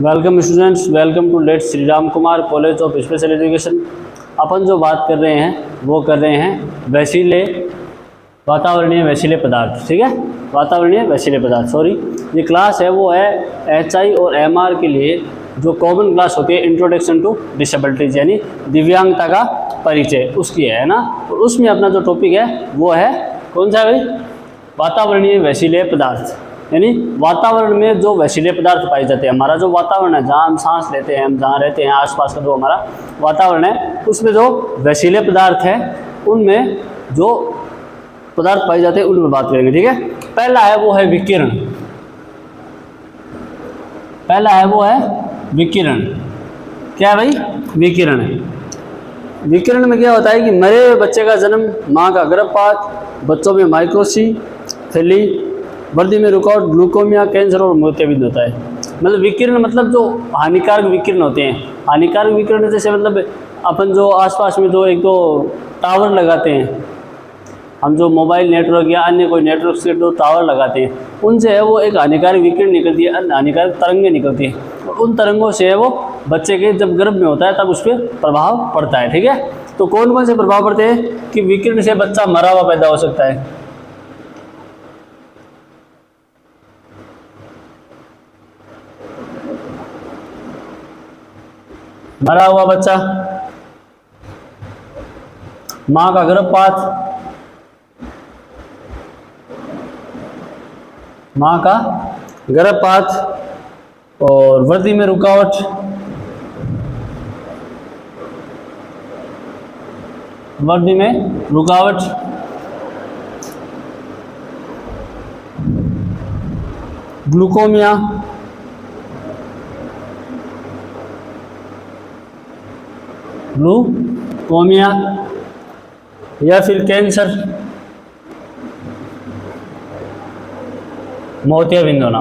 Welcome students, welcome to late Shri Ram Kumar college of special education. अपन जो बात कर रहे हैं वो कर रहे हैं वैसीले वातावरणीय वैसीले पदार्थ। ठीक है, वातावरणीय वैसीले पदार्थ। सॉरी, ये क्लास है वो है HI और MR के लिए जो कॉमन क्लास होती है, इंट्रोडक्शन टू डिसेबिलिटीज यानी दिव्यांगता का परिचय, उसकी है ना। और उसमें अपना जो टॉपिक है वो है कौन सा भाई? वातावरणीय वैसीले पदार्थ, यानी वातावरण में जो वैसीले पदार्थ पाए जाते हैं। हमारा जो वातावरण है, जहाँ हम सांस लेते हैं, हम जहाँ रहते हैं, आसपास का जो हमारा वातावरण है, उसमें जो वैसीले पदार्थ हैं उनमें जो पदार्थ पाए जाते हैं उनमें बात करेंगे। ठीक है, पहला है वो है विकिरण। पहला है वो है विकिरण। क्या है भाई? विकिरण। विकिरण में क्या होता है कि मरे हुए बच्चे का जन्म, माँ का गर्भपात, बच्चों में माइक्रोसेफेली, वर्दी में रुकावट, ग्लूकोमिया, कैंसर और मोतियाबिंद होता है। मतलब विकिरण मतलब जो हानिकारक विकिरण होते हैं। हानिकारक विकिरण जैसे मतलब अपन जो आसपास में जो एक दो टावर लगाते हैं, हम जो मोबाइल नेटवर्क या अन्य कोई नेटवर्क से जो टावर लगाते हैं, उनसे है वो एक हानिकारक विकिरण निकलती है, हानिकारक तरंगें निकलती हैं। और उन तरंगों से है वो बच्चे के जब गर्भ में होता है तब उस पर प्रभाव पड़ता है। ठीक है, तो कौन कौन से प्रभाव पड़ते हैं कि विकिरण से बच्चा मरा हुआ पैदा हो सकता है। मरा हुआ बच्चा, मां का गर्भपात, मां का गर्भपात और वृद्धि में रुकावट, वृद्धि में रुकावट, ग्लूकोमिया, ग्लूकोमिया या फिर कैंसर, मोतियाबिंद होना।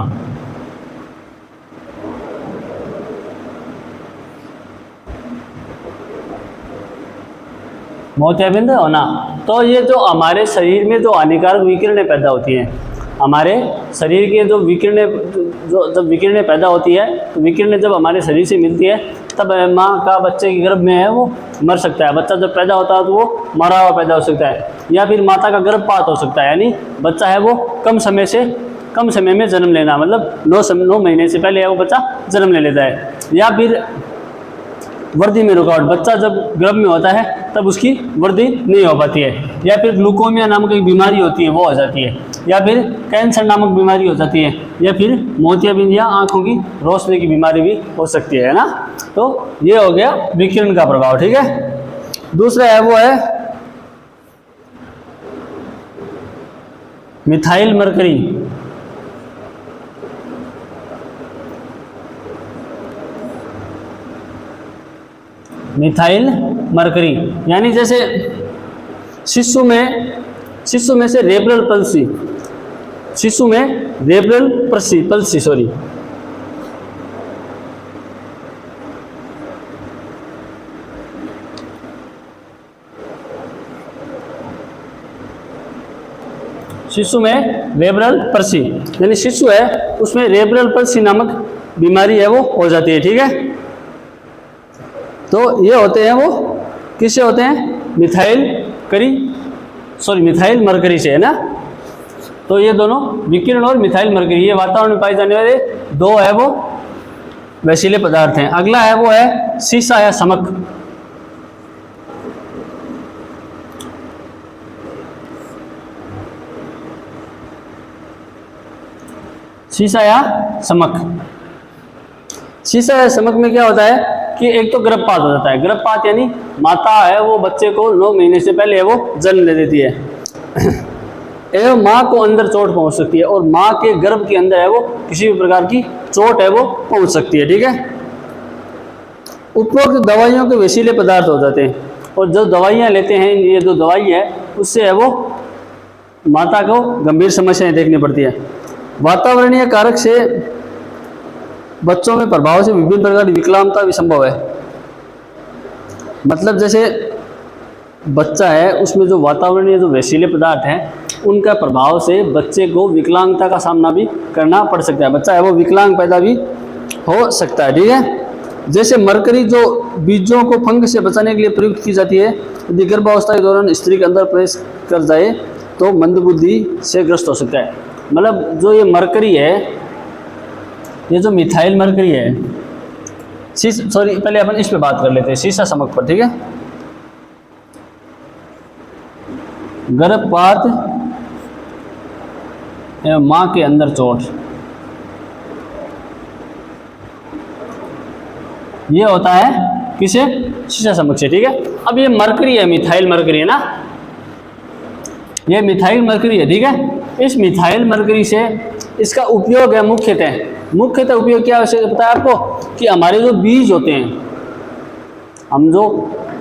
मोतियाबिंद होना। तो ये जो हमारे शरीर में जो हानिकारक विकिरणें पैदा होती हैं, हमारे शरीर के जो विकिरणें जो जब विकिरणें पैदा होती है, तो विकिरणें जब हमारे शरीर से मिलती है तब माँ का बच्चे के गर्भ में है वो मर सकता है। बच्चा जब पैदा होता है तो वो मरा हुआ पैदा हो सकता है, या फिर माता का गर्भपात हो सकता है, यानी बच्चा है वो कम समय में जन्म लेना, मतलब 9 महीने से पहले है वो बच्चा जन्म ले लेता है। या फिर वृद्धि में रुकावट, बच्चा जब गर्भ में होता है तब उसकी वृद्धि नहीं हो पाती है। या फिर ग्लूकोमिया नामक एक बीमारी होती है वो हो जाती है, या फिर कैंसर नामक बीमारी हो जाती है, या फिर मोतियाबिंद या आंखों की रोशनी की बीमारी भी हो सकती है ना। तो ये हो गया विकिरण का प्रभाव। ठीक है, दूसरा है वो है मिथाइल मरकरी। मिथाइल मरकरी यानी जैसे शिशु में से रेबरल पल्सी, शिशु में रेबरल पल्सी सॉरी शिशु में रेबरल पल्सी यानी शिशु है उसमें रेबरल पल्सी नामक बीमारी है वो हो जाती है। ठीक है, तो ये होते हैं वो किससे होते हैं? मिथाइल मरकरी से, है ना। तो ये दोनों विकिरण और मिथाइल मरकरी ये वातावरण में पाए जाने वाले दो है वो वैसीले पदार्थ हैं। अगला है वो है सीसा या समक। सीसा या समक में क्या होता है कि एक तो गर्भपात हो जाता है। गर्भपात यानी माता है वो बच्चे को 9 महीने से पहले वो जन्म ले देती है एवं माँ को अंदर चोट पहुंच सकती है, और माँ के गर्भ के अंदर है वो किसी भी प्रकार की चोट है वो पहुंच सकती है। ठीक है, उपरोक्त दवाइयों के वैसीले पदार्थ हो जाते हैं, और जो दवाइयाँ लेते हैं, ये जो दवाई है उससे है वो माता को गंभीर समस्याएं देखनी पड़ती है। वातावरणीय कारक से बच्चों में प्रभाव से विभिन्न प्रकार की विकलांगता भी संभव है। मतलब जैसे बच्चा है उसमें जो वातावरणीय जो वैसीले पदार्थ हैं उनका प्रभाव से बच्चे को विकलांगता का सामना भी करना पड़ सकता है। बच्चा है वो विकलांग पैदा भी हो सकता है, ठीक है। जैसे मरकरी जो बीजों को फंगस से बचाने के लिए प्रयुक्त की जाती है, यदि गर्भावस्था के दौरान स्त्री के अंदर प्रवेश कर जाए तो मंदबुद्धि से ग्रस्त हो सकता है। मतलब जो ये मरकरी है, ये जो मिथाइल मरकरी है, सॉरी पहले अपन इस पे बात कर लेते हैं, सीसा समक पर, ठीक है। गर्भपात एवं मां के अंदर चोट, ये होता है किसे? सीसा समक से, ठीक है। अब ये मरकरी है, मिथाइल मरकरी है ना, ये मिथाइल मरकरी है, ठीक है। इस मिथाइल मरकरी से इसका उपयोग है मुख्यतः उपयोग क्या है पता है आपको, कि हमारे जो बीज होते हैं, हम जो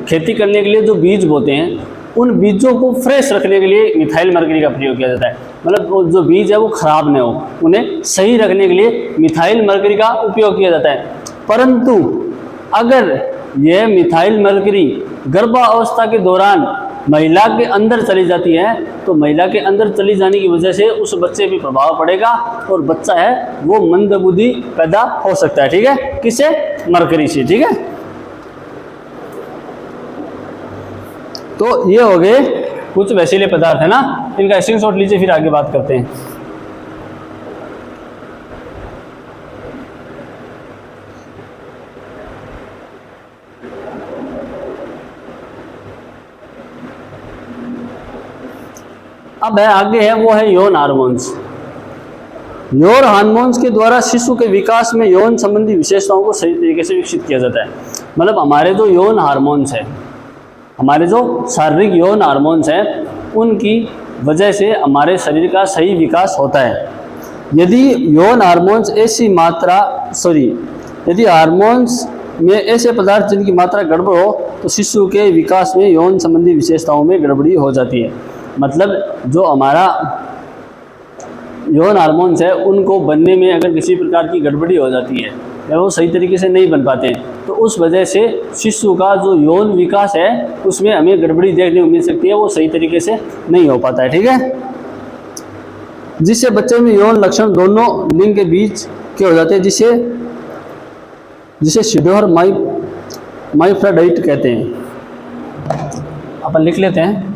खेती करने के लिए जो बीज बोते हैं, उन बीजों को फ्रेश रखने के लिए मिथाइल मरकरी का प्रयोग किया जाता है। मतलब वो जो बीज है वो खराब न हो, उन्हें सही रखने के लिए मिथाइल मरकरी का उपयोग किया जाता है। परंतु अगर यह मिथाइल मरकरी गर्भावस्था के दौरान महिला के अंदर चली जाती है, तो महिला के अंदर चली जाने की वजह से उस बच्चे पे प्रभाव पड़ेगा और बच्चा है वो मंदबुद्धि पैदा हो सकता है, ठीक है। किससे? मरकरी से, ठीक है। तो ये हो गए कुछ वैसीले पदार्थ है ना, इनका स्क्रीनशॉट लीजिए, फिर आगे बात करते हैं। अब है आगे है वो है यौन हार्मोन्स। यौन हार्मोन्स के द्वारा शिशु के विकास में यौन संबंधी विशेषताओं को सही तरीके से विकसित किया जाता है। मतलब हमारे जो यौन हार्मोन्स है, हमारे जो शारीरिक यौन हार्मोन्स हैं, उनकी वजह से हमारे शरीर का सही विकास होता है। यदि यौन हार्मोन्स यदि हार्मोन्स में ऐसे पदार्थ जिनकी मात्रा गड़बड़ हो तो शिशु के विकास में यौन संबंधी विशेषताओं में गड़बड़ी हो जाती है। मतलब जो हमारा यौन हार्मोन्स है उनको बनने में अगर किसी प्रकार की गड़बड़ी हो जाती है या वो सही तरीके से नहीं बन पाते हैं, तो उस वजह से शिशु का जो यौन विकास है उसमें हमें गड़बड़ी देखने को मिल सकती है, वो सही तरीके से नहीं हो पाता है, ठीक है। जिससे बच्चे में यौन लक्षण दोनों लिंग के बीच के हो जाते हैं, जिसे शिडोहर माइफ्राडाइट कहते हैं। अपन लिख लेते हैं।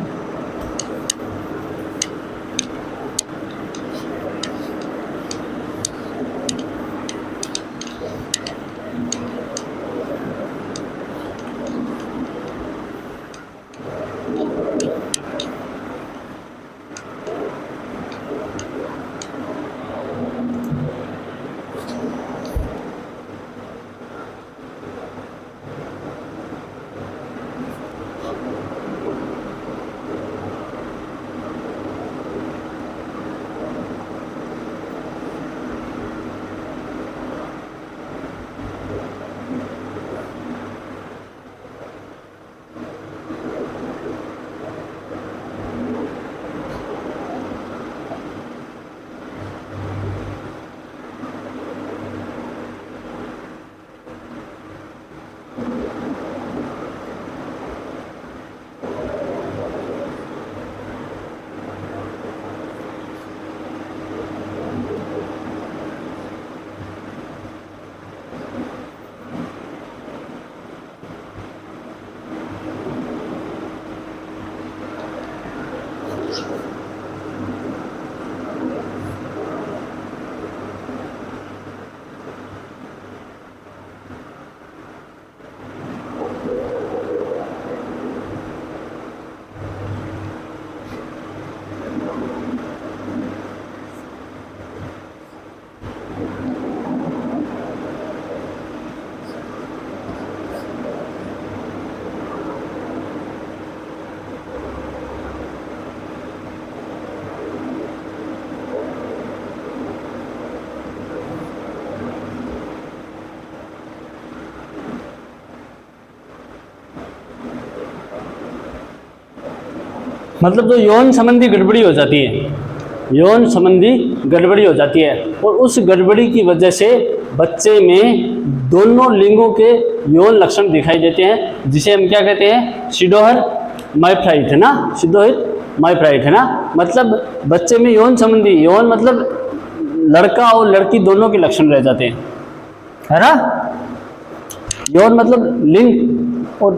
मतलब जो यौन संबंधी गड़बड़ी हो जाती है, यौन संबंधी गड़बड़ी हो जाती है और उस गड़बड़ी की वजह से बच्चे में दोनों लिंगों के यौन लक्षण दिखाई देते हैं, जिसे हम क्या कहते हैं? शिडोहर माइफ्राइट है ना, शिडोहर माइफ्राइट है ना। मतलब बच्चे में यौन संबंधी, यौन मतलब लड़का और लड़की दोनों के लक्षण रह जाते हैं। है ना। यौन मतलब लिंग। और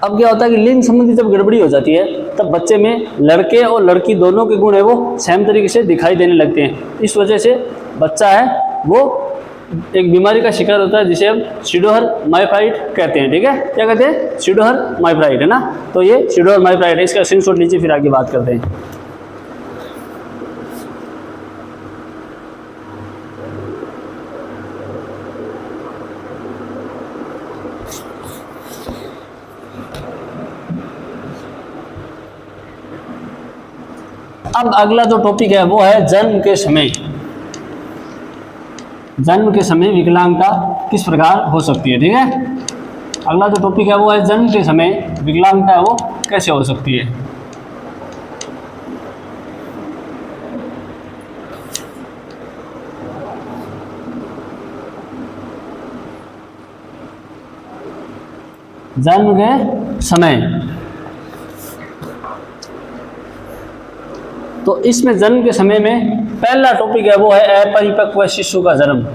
अब क्या होता है कि लिंग संबंधी जब गड़बड़ी हो जाती है तब बच्चे में लड़के और लड़की दोनों के गुण है वो सेम तरीके से दिखाई देने लगते हैं। इस वजह से बच्चा है वो एक बीमारी का शिकार होता है जिसे हम सीडोहर माइफाइड कहते हैं। ठीक है, क्या कहते हैं? सीडोहर माइफाइड, है ना। तो ये सीडोहर माइफाइड है, इसका स्क्रीनशॉट लीजिए, फिर आगे बात करते हैं। अब अगला जो टॉपिक है वो है जन्म के समय। जन्म के समय विकलांगता किस प्रकार हो सकती है। ठीक है, अगला जो टॉपिक है वो है जन्म के समय विकलांगता है वो कैसे हो सकती है। जन्म के समय, तो इसमें जन्म के समय में पहला टॉपिक है वो है अपरिपक्व शिशु का जन्म।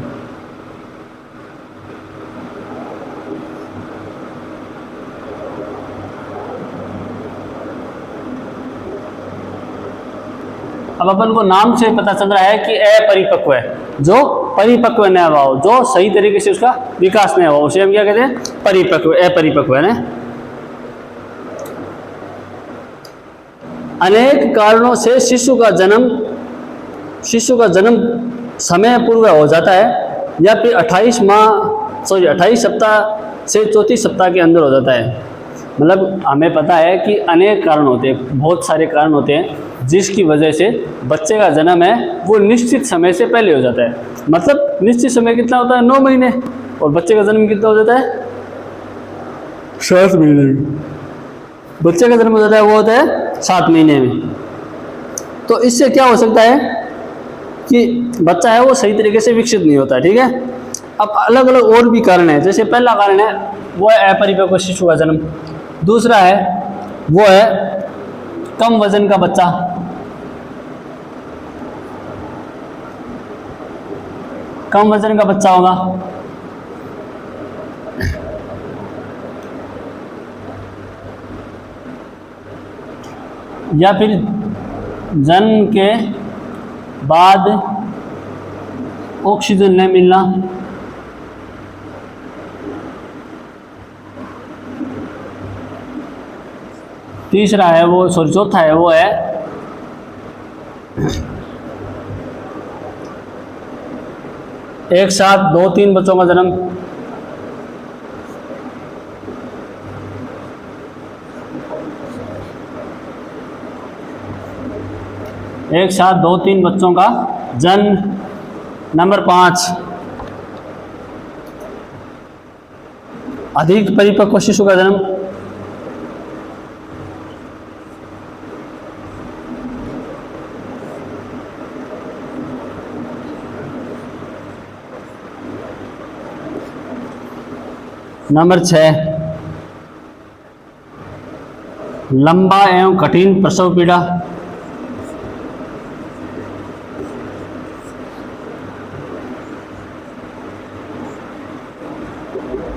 अब अपन को नाम से पता चल रहा है कि अपरिपक्व है, जो परिपक्व न हुआ हो, जो सही तरीके से उसका विकास नहीं हुआ, उसे हम क्या कहते हैं? परिपक्व, अपरिपक्व, है ना। अनेक कारणों से शिशु का जन्म समय पूर्व हो जाता है या फिर 28 सप्ताह से 34 सप्ताह के अंदर हो जाता है। मतलब हमें पता है कि अनेक कारण होते हैं, बहुत सारे कारण होते हैं जिसकी वजह से बच्चे का जन्म है वो निश्चित समय से पहले हो जाता है। मतलब निश्चित समय कितना होता है? 9 महीने। और बच्चे का जन्म कितना हो जाता है? 7 महीने में। बच्चे का जन्म हो जाता है वो होता है 7 महीने में। तो इससे क्या हो सकता है कि बच्चा है वो सही तरीके से विकसित नहीं होता। ठीक है, अब अलग अलग और भी कारण है। जैसे पहला कारण है वो है अपरिपक्व शिशु का जन्म। दूसरा है वो है कम वजन का बच्चा। कम वजन का बच्चा होगा। या फिर जन्म के बाद ऑक्सीजन नहीं मिलना। तीसरा है वो चौथा है वो है एक साथ 2-3 बच्चों का जन्म। एक साथ 2-3 बच्चों का जन्म। नंबर 5, अधिक परिपक्व शिशु का जन्म। नंबर 6, लंबा एवं कठिन प्रसव पीड़ा।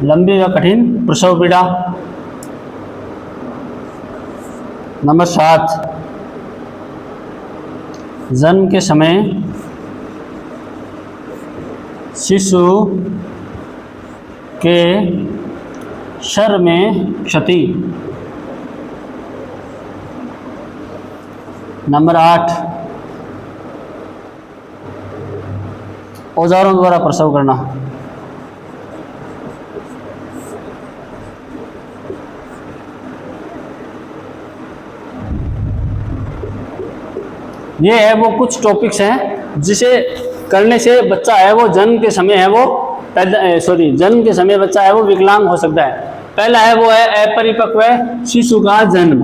लंबी व कठिन प्रसव पीड़ा। नंबर 7, जन्म के समय शिशु के शर में क्षति। नंबर 8, औजारों द्वारा प्रसव करना। ये है वो कुछ टॉपिक्स हैं जिसे करने से बच्चा है वो जन्म के समय है वो जन्म के समय बच्चा है वो विकलांग हो सकता है। पहला है वो है अपरिपक्व शिशु का जन्म।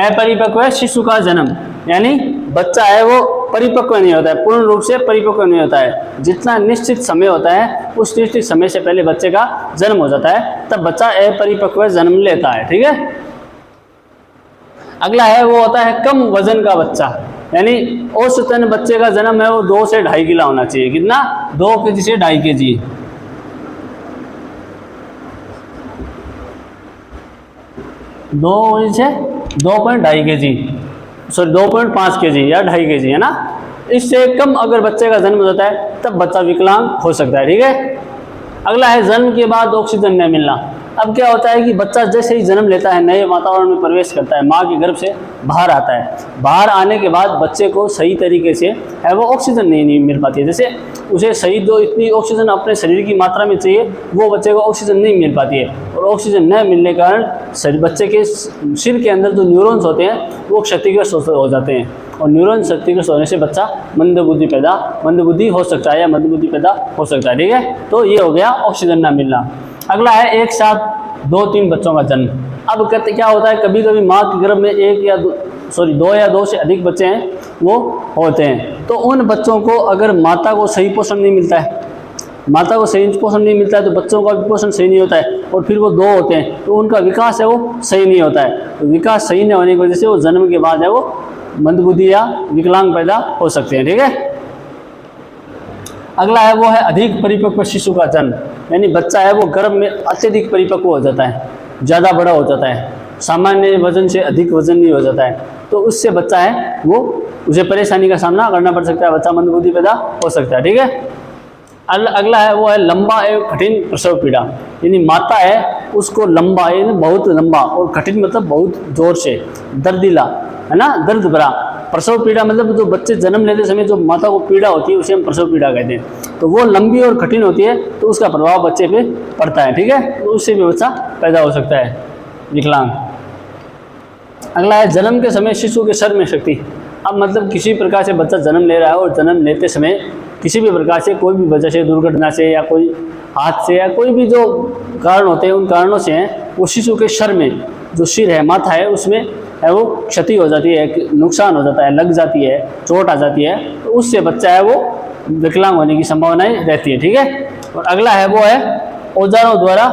अपरिपक्व शिशु का जन्म यानी बच्चा है वो परिपक्व नहीं होता है, पूर्ण रूप से परिपक्व नहीं होता है। जितना निश्चित समय होता है उस निश्चित समय से पहले बच्चे का जन्म हो जाता है, तब बच्चा अपरिपक्व जन्म लेता है। ठीक है, अगला है वो होता है कम वजन का बच्चा, यानी औसतन बच्चे का जन्म है वो 2 से 2.5 किलो होना चाहिए। कितना? 2 केजी से 2.5 केजी। 2 से 2.2 kg, सॉरी 2.5 kg या 2.5 kg, है ना। इससे कम अगर बच्चे का जन्म होता है तब बच्चा विकलांग हो सकता है, ठीक है। अगला है जन्म के बाद ऑक्सीजन न मिलना। अब क्या होता है कि बच्चा जैसे ही जन्म लेता है, नए वातावरण में प्रवेश करता है, माँ के गर्भ से बाहर आता है, बाहर आने के बाद बच्चे को सही तरीके से है वो ऑक्सीजन नहीं मिल पाती है। जैसे उसे सही जो इतनी ऑक्सीजन अपने शरीर की मात्रा में चाहिए, वो बच्चे को ऑक्सीजन नहीं मिल पाती है, और ऑक्सीजन न मिलने के कारण बच्चे के सिर के अंदर जो न्यूरॉन्स होते हैं वो क्षतिग्रस्त हो जाते हैं, और न्यूरॉन क्षतिग्रस्त होने से बच्चा मंदबुद्धि हो सकता है या मंदबुद्धि पैदा हो सकता है, ठीक है। तो ये हो गया ऑक्सीजन ना मिलना। अगला है एक साथ 2-3 बच्चों का जन्म। अब क्या होता है, कभी कभी माँ के गर्भ में 2 या 2 से अधिक बच्चे हैं वो होते हैं। तो उन बच्चों को अगर माता को सही पोषण नहीं मिलता है, माता को सही पोषण नहीं मिलता है तो बच्चों का भी पोषण सही नहीं होता है, और फिर वो 2 होते हैं तो उनका विकास है वो सही नहीं होता है। तो विकास सही नहीं होने की वजह से वो जन्म के बाद है वो मंदबुद्धि या विकलांग पैदा हो सकते हैं, ठीक है। अगला है वो है अधिक परिपक्व शिशु का जन्म, यानी बच्चा है वो गर्भ में अत्यधिक परिपक्व हो जाता है, ज़्यादा बड़ा हो जाता है, सामान्य वजन से अधिक वजन नहीं हो जाता है, तो उससे बच्चा है वो उसे परेशानी का सामना करना पड़ सकता है, बच्चा मंदबुद्धि पैदा हो सकता है, ठीक है। अगला है वो है लंबा एवं कठिन प्रसव पीड़ा, यानी माता है उसको लंबा यानी बहुत लंबा और कठिन मतलब बहुत जोर से दर्दीला, है ना, दर्द भरा प्रसव पीड़ा मतलब जो बच्चे जन्म लेते समय जो माता को पीड़ा होती है उसे हम प्रसव पीड़ा कहते हैं। तो वो लंबी और कठिन होती है तो उसका प्रभाव बच्चे पे पड़ता है, ठीक है, तो उससे भी बच्चा पैदा हो सकता है विकलांग। अगला है जन्म के समय शिशु के सर में शक्ति। अब मतलब किसी प्रकार से बच्चा जन्म ले रहा है और जन्म लेते समय किसी भी प्रकार से कोई भी वजह से, दुर्घटना से या कोई हाथ से या कोई भी जो कारण होते हैं उन कारणों से हैं वो शिशु के सर में जो सिर है, माथा है, उसमें है वो क्षति हो जाती है, नुकसान हो जाता है, लग जाती है, चोट आ जाती है, तो उससे बच्चा है वो विकलांग होने की संभावनाएं रहती है, ठीक है। और अगला है वो है औजारों द्वारा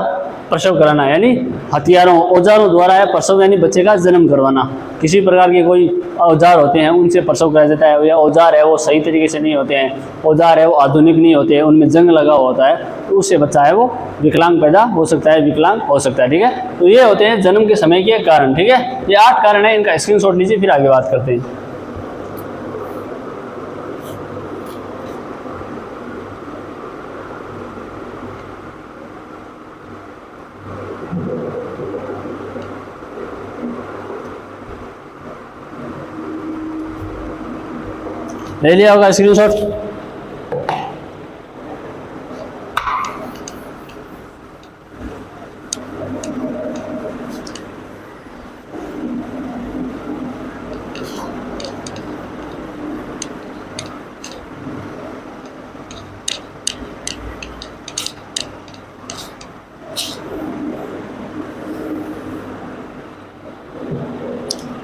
प्रसव कराना, यानी औजारों द्वारा है प्रसव, यानी बच्चे का जन्म करवाना। किसी प्रकार के कोई औजार होते हैं उनसे प्रसव कराया जाता है, या औजार है वो सही तरीके से नहीं होते हैं, औजार है वो आधुनिक नहीं होते हैं, उनमें जंग लगा हुआ होता है, तो उससे बच्चा है वो विकलांग पैदा हो सकता है, विकलांग हो सकता है, ठीक है। तो ये होते हैं जन्म के समय के कारण, ठीक है। ये 8 कारण है, इनका स्क्रीनशॉट लीजिए, फिर आगे बात करते हैं। ले लिया होगा स्क्रीनशॉट।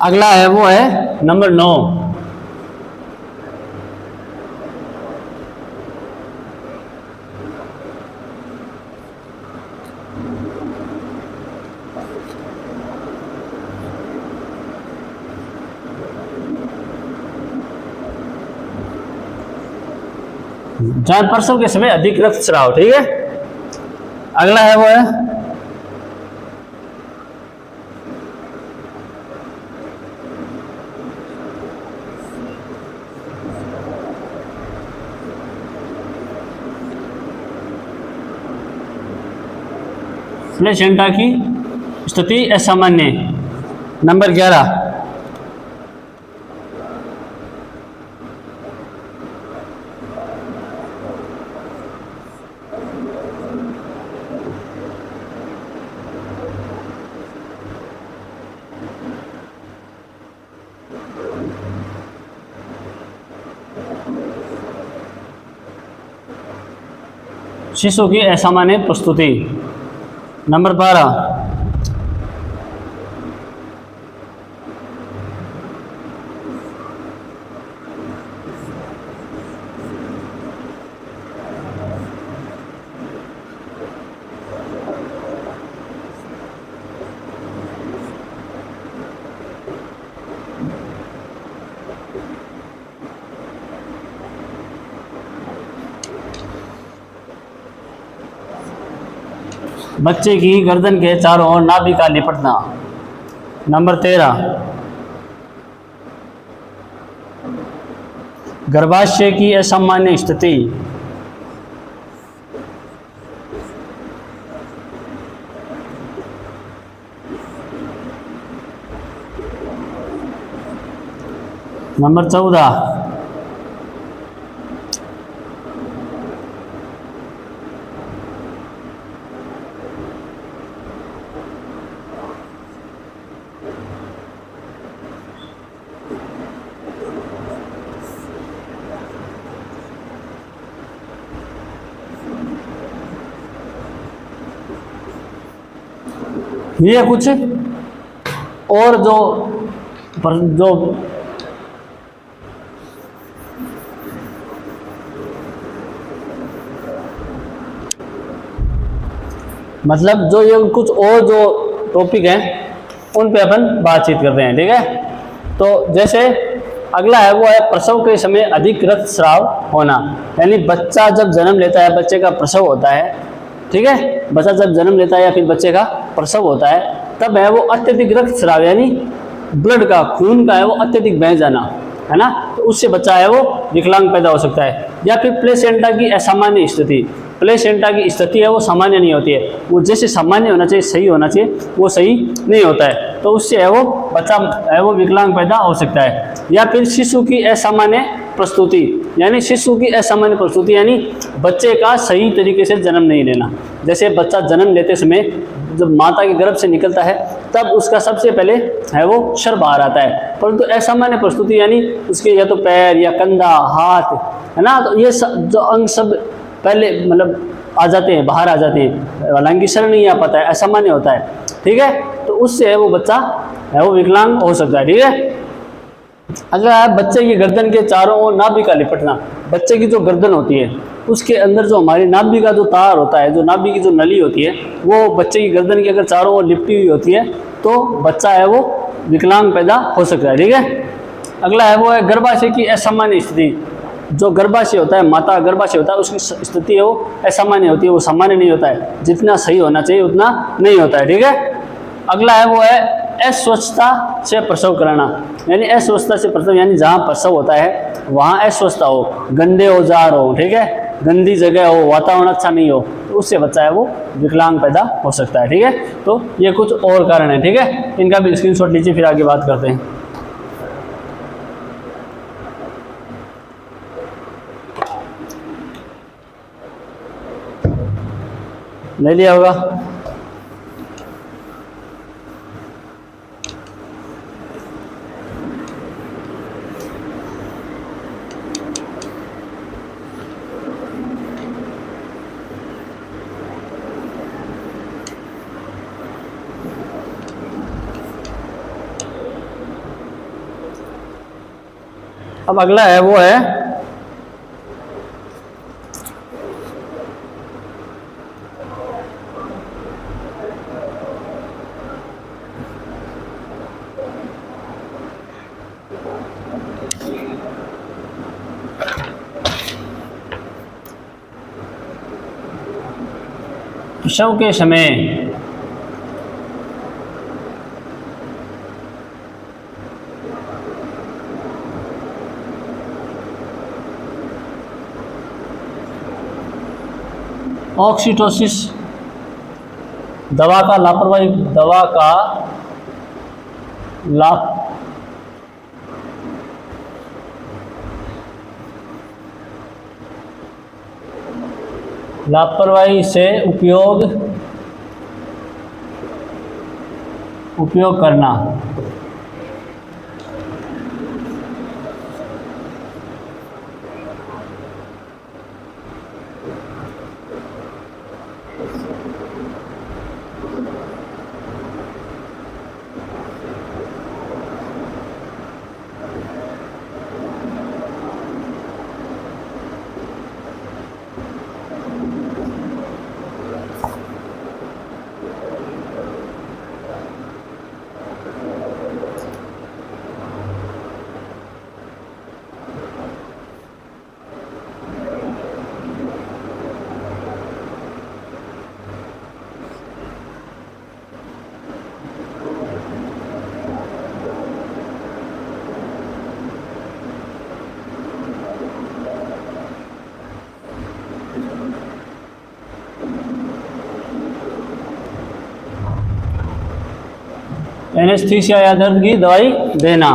अगला है वो है नंबर 9, जहां प्रसव के समय अधिक रक्तस्राव, ठीक है। अगला है वो है प्लेसेंटा की स्थिति असामान्य। नंबर 11, शिशु की असामान्य प्रस्तुति। नंबर 12, बच्चे की गर्दन के चारों ओर नाभि का लिपटना। नंबर 13, गर्भाशय की असामान्य स्थिति। नंबर 14, ये कुछ और जो मतलब जो ये कुछ और जो टॉपिक हैं उन पे अपन बातचीत करते हैं, ठीक है। तो जैसे अगला है वो है प्रसव के समय अधिक रक्तस्राव होना, यानी बच्चा जब जन्म लेता है, बच्चे का प्रसव होता है, ठीक है, बच्चा जब जन्म लेता है या फिर बच्चे का प्रसव होता है, तब है वो अत्यधिक रक्तस्राव यानी ब्लड का, खून का है वो अत्यधिक बह जाना, है ना, तो उससे बच्चा है वो विकलांग पैदा हो सकता है। या फिर प्लेसेंटा की असामान्य स्थिति, प्लेसेंटा की स्थिति है वो सामान्य नहीं होती है, वो जैसे सामान्य होना चाहिए, सही होना चाहिए, वो सही नहीं होता है, तो उससे है वो बच्चा है वो विकलांग पैदा हो सकता है। या फिर शिशु की असामान्य प्रस्तुति, यानी शिशु की असामान्य प्रस्तुति यानी बच्चे का सही तरीके से जन्म नहीं लेना। जैसे बच्चा जन्म लेते समय जब माता के गर्भ से निकलता है तब उसका सबसे पहले है वो शर बाहर आता है, परंतु असामान्य प्रस्तुति यानी उसके या तो पैर या कंधा, हाथ, है ना, तो ये जो अंग सब पहले मतलब आ जाते हैं, बाहर आ जाते हैं, हालांकि शर नहीं आ पाता है, असामान्य होता है, ठीक है, तो उससे है वो बच्चा है वो विकलांग हो सकता है, ठीक है। अगर बच्चे की गर्दन के चारों ओर नाभि का लिपटना, बच्चे की जो गर्दन होती है उसके अंदर जो हमारी नाभि का जो तार होता है, जो नाभि की जो नली होती है, वो बच्चे की गर्दन की अगर चारों ओर लिपटी हुई होती है तो बच्चा है वो विकलांग पैदा हो सकता है, ठीक है। अगला है वो है गर्भाशय की असामान्य स्थिति। जो गर्भाशय होता है, माता गर्भाशय होता है, उसकी स्थिति है वो असामान्य होती है, वो सामान्य नहीं होता है, जितना सही होना चाहिए उतना नहीं होता है, ठीक है। अगला है वो है अस्वस्थता से प्रसव कराना, यानी अस्वस्थता से प्रसव यानी जहाँ प्रसव होता है वहाँ अस्वस्थता हो, गंदे औजार हो, ठीक है, गंदी जगह हो, वातावरण अच्छा नहीं हो, तो उससे बच्चा है वो विकलांग पैदा हो सकता है, ठीक है। तो ये कुछ और कारण है, ठीक है, इनका भी स्क्रीनशॉट लीजिए, फिर आगे बात करते हैं। ले लिया होगा। अब अगला है वो है प्रसव के समय ऑक्सीटोसिस दवा का लापरवाही लापरवाही से उपयोग करना, एनेस्थीसिया या दर्द की दवाई देना।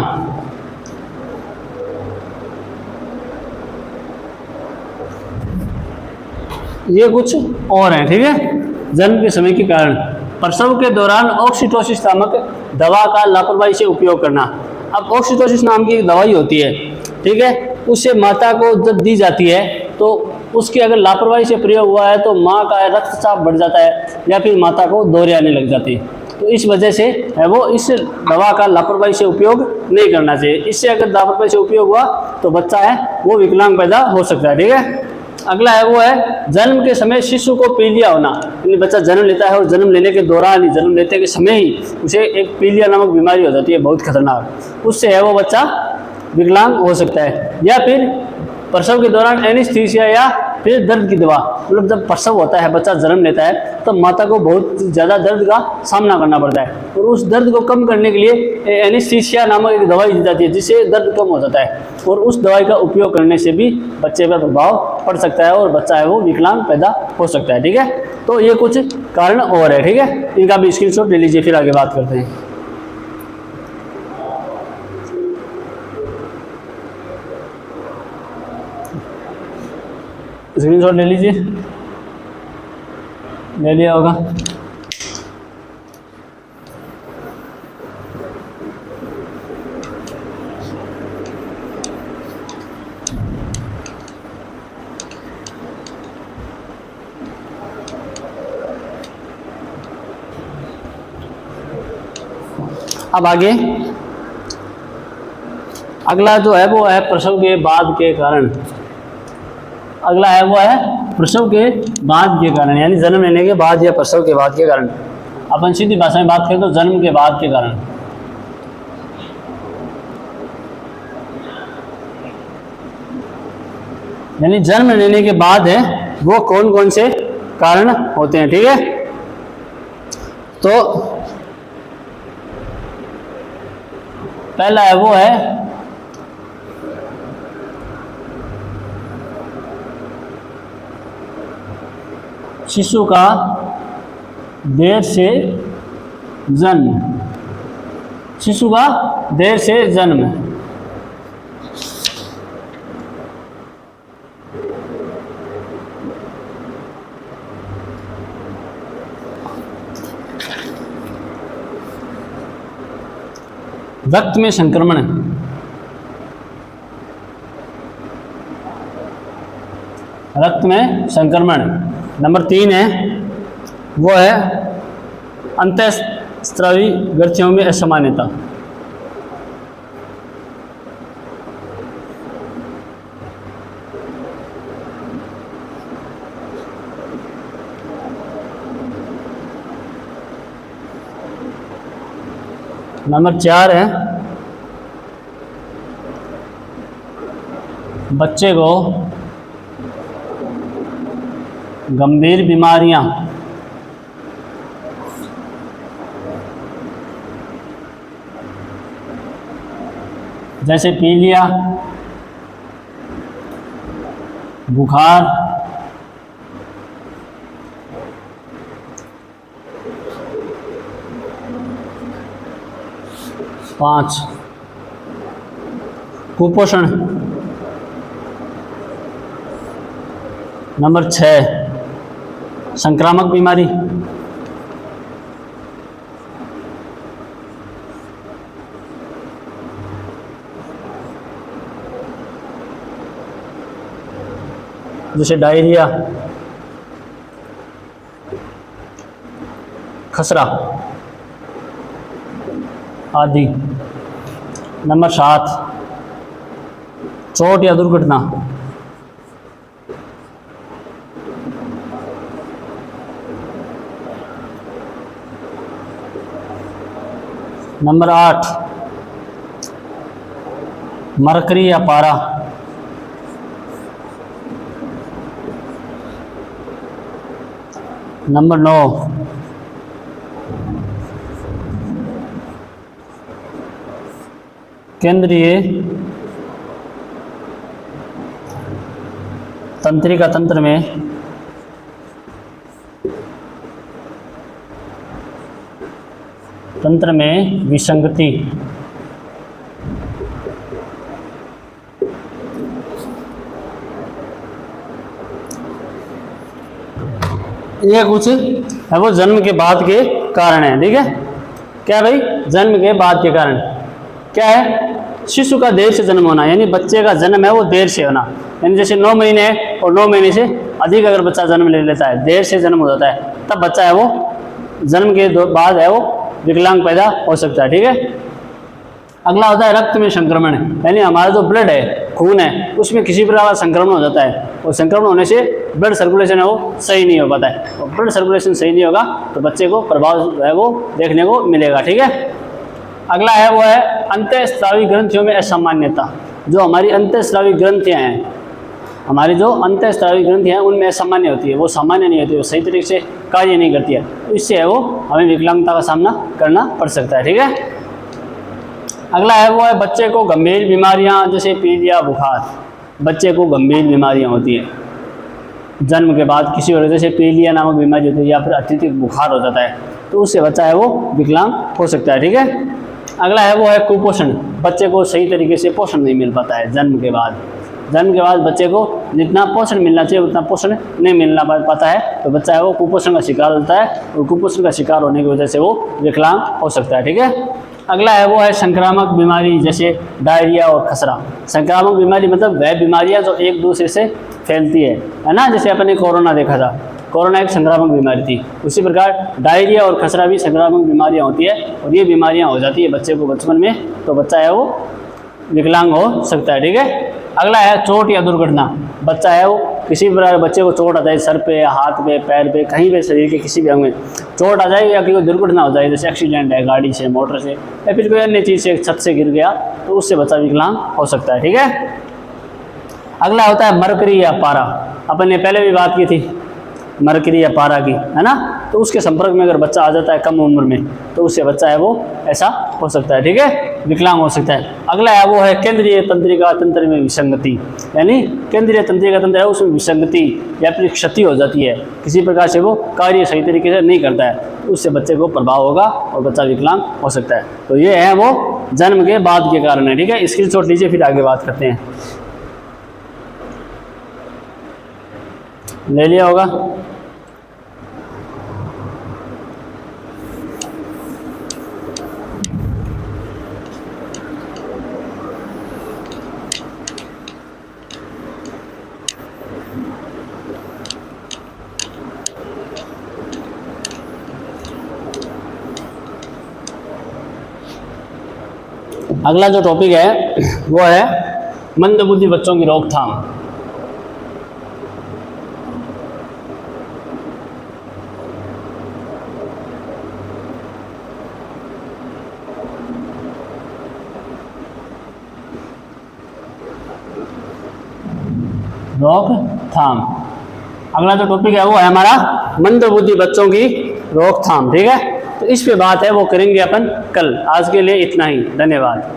ये कुछ और हैं, ठीक है। जन्म के समय के कारण, प्रसव के दौरान ऑक्सीटोसिस नामक दवा का लापरवाही से उपयोग करना। अब ऑक्सीटोसिस नाम की एक दवाई होती है, ठीक है, उससे माता को जब दी जाती है तो उसके अगर लापरवाही से प्रयोग हुआ है तो माँ का रक्तचाप बढ़ जाता है या फिर माता को दौरे आने लग जाती है। तो इस वजह से वो इस दवा का लापरवाही से उपयोग नहीं करना चाहिए। इससे अगर लापरवाही से उपयोग हुआ तो बच्चा है वो विकलांग पैदा हो सकता है, ठीक है। अगला है वो है जन्म के समय शिशु को पीलिया होना। यानी बच्चा जन्म लेता है और जन्म लेने के दौरान ही, जन्म लेते के समय ही उसे एक पीलिया नामक बीमारी हो जाती है, बहुत खतरनाक। उससे है वो बच्चा विकलांग हो सकता है। या फिर प्रसव के दौरान एनेस्थीसिया या फिर दर्द की दवा, मतलब जब प्रसव होता है, बच्चा जन्म लेता है, तब तो माता को बहुत ज़्यादा दर्द का सामना करना पड़ता है और उस दर्द को कम करने के लिए एनेस्थीसिया नामक एक दवाई दी जाती है जिससे दर्द कम हो जाता है। और उस दवाई का उपयोग करने से भी बच्चे पर प्रभाव पड़ सकता है और बच्चा है वो विकलांग पैदा हो सकता है, ठीक है। तो ये कुछ कारण और है, ठीक है, इनका भी स्क्रीनशॉट ले लीजिए, फिर आगे बात करते हैं। स्क्रीनशॉट ले लीजिए, ले लिया होगा। अब आगे अगला जो है वो है प्रसव के बाद के कारण। अगला है वो है प्रसव के बाद के कारण, यानी जन्म लेने के बाद या प्रसव के बाद के कारण। अपन सीधी भाषा में बात करें तो जन्म के बाद के कारण। यानी जन्म लेने के बाद है वो कौन कौन से कारण होते हैं, ठीक है। तो पहला है वो है शिशु का देर से जन्म। शिशु का देर से जन्म, रक्त में संक्रमण। रक्त में संक्रमण। नंबर 3 है वो है अंतःस्रावी ग्रंथियों में असामान्यता। नंबर 4 है बच्चे को गंभीर बीमारियां जैसे पीलिया, बुखार, पाँच कुपोषण। नंबर 6 संक्रामक बीमारी। जैसे डायरिया, खसरा आदि। नंबर 7 चोट या दुर्घटना। नंबर 8 मरकरी या पारा। नंबर 9 केंद्रीय तंत्रिका तंत्र में तंत्र में विसंगति। ये कुछ है वो जन्म के बाद के कारण है, ठीक है। क्या भाई, जन्म के बाद के कारण क्या है? शिशु का देर से जन्म होना, यानी बच्चे का जन्म है वो देर से होना, यानी जैसे 9 महीने है और 9 महीने से अधिक अगर बच्चा जन्म ले लेता है, देर से जन्म हो जाता है, तब बच्चा है वो जन्म के बाद है वो विकलांग पैदा हो सकता है, ठीक है। अगला होता है रक्त में संक्रमण, यानी हमारा जो ब्लड है, खून है, उसमें किसी प्रकार का संक्रमण हो जाता है, और संक्रमण होने से ब्लड सर्कुलेशन है वो सही नहीं हो पाता है, और ब्लड सर्कुलेशन सही नहीं होगा तो बच्चे को प्रभाव है वो देखने को मिलेगा, ठीक है। अगला है वो है अंतःस्रावी ग्रंथियों में असामान्यता। जो हमारी अंतःस्रावी ग्रंथियाँ हैं, हमारी जो अंतःस्रावी ग्रंथियाँ हैं उनमें असामान्य होती है, वो सामान्य नहीं होती, वो सही तरीके से कार्य नहीं करती है, तो इससे है वो हमें विकलांगता का सामना करना पड़ सकता है, ठीक है। अगला है वो है बच्चे को गंभीर बीमारियाँ, जैसे पीलिया, बुखार। बच्चे को गंभीर बीमारियाँ होती हैं जन्म के बाद, किसी वजह से पीलिया नामक बीमारी होती है या फिर अत्यधिक बुखार हो जाता है, तो उससे बच्चा है वो विकलांग हो सकता है, ठीक है। अगला है वो है कुपोषण। बच्चे को सही तरीके से पोषण नहीं मिल पाता है जन्म के बाद। जन्म के बाद बच्चे को जितना पोषण मिलना चाहिए उतना पोषण नहीं मिलना पाता है, तो बच्चा है वो कुपोषण का शिकार होता है, और कुपोषण का शिकार होने की वजह से वो विकलांग हो सकता है, ठीक है। अगला है वो है संक्रामक बीमारी, जैसे डायरिया और खसरा। संक्रामक बीमारी मतलब वह बीमारियां जो एक दूसरे से फैलती है ना, जैसे अपने कोरोना देखा था, कोरोना एक संक्रामक बीमारी थी। उसी प्रकार डायरिया और खसरा भी संक्रामक बीमारियां होती है, और ये बीमारियां हो जाती है बच्चे को बचपन में, तो बच्चा है वो विकलांग हो सकता है, ठीक है। अगला है चोट या दुर्घटना। बच्चा है वो किसी भी प्रकार बच्चे को चोट आ जाए, सर पे, हाथ पे, पैर पे, कहीं पे शरीर के किसी भी अंग में चोट आ जाए, या कोई दुर्घटना हो जाए, जैसे एक्सीडेंट है गाड़ी से, मोटर से, या फिर कोई अन्य चीज़ से, छत से गिर गया, तो उससे बच्चा विकलांग हो सकता है, ठीक है। अगला होता है मरकरी या पारा। अपन ने पहले भी बात की थी मरकरी या पारा की, है ना। तो उसके संपर्क में अगर बच्चा आ जाता है कम उम्र में, तो उससे बच्चा है वो ऐसा हो सकता है, ठीक है, विकलांग हो सकता है। अगला है वो है केंद्रीय तंत्रिका तंत्र में विसंगति, यानी केंद्रीय तंत्रिका तंत्र है उसमें विसंगति या फिर क्षति हो जाती है, किसी प्रकार से वो कार्य सही तरीके से नहीं करता है, तो उससे बच्चे को प्रभाव होगा और बच्चा विकलांग हो सकता है। तो ये है वो जन्म के बाद के कारण है, ठीक है। स्क्रीनशॉट लीजिए, फिर आगे बात करते हैं। ले लिया होगा। अगला जो टॉपिक है वो है मंदबुद्धि बच्चों की रोकथाम। रोकथाम। अगला जो टॉपिक है वो है हमारा मंदबुद्धि बच्चों की रोकथाम, ठीक है। तो इस पे बात है वो करेंगे अपन कल। आज के लिए इतना ही, धन्यवाद।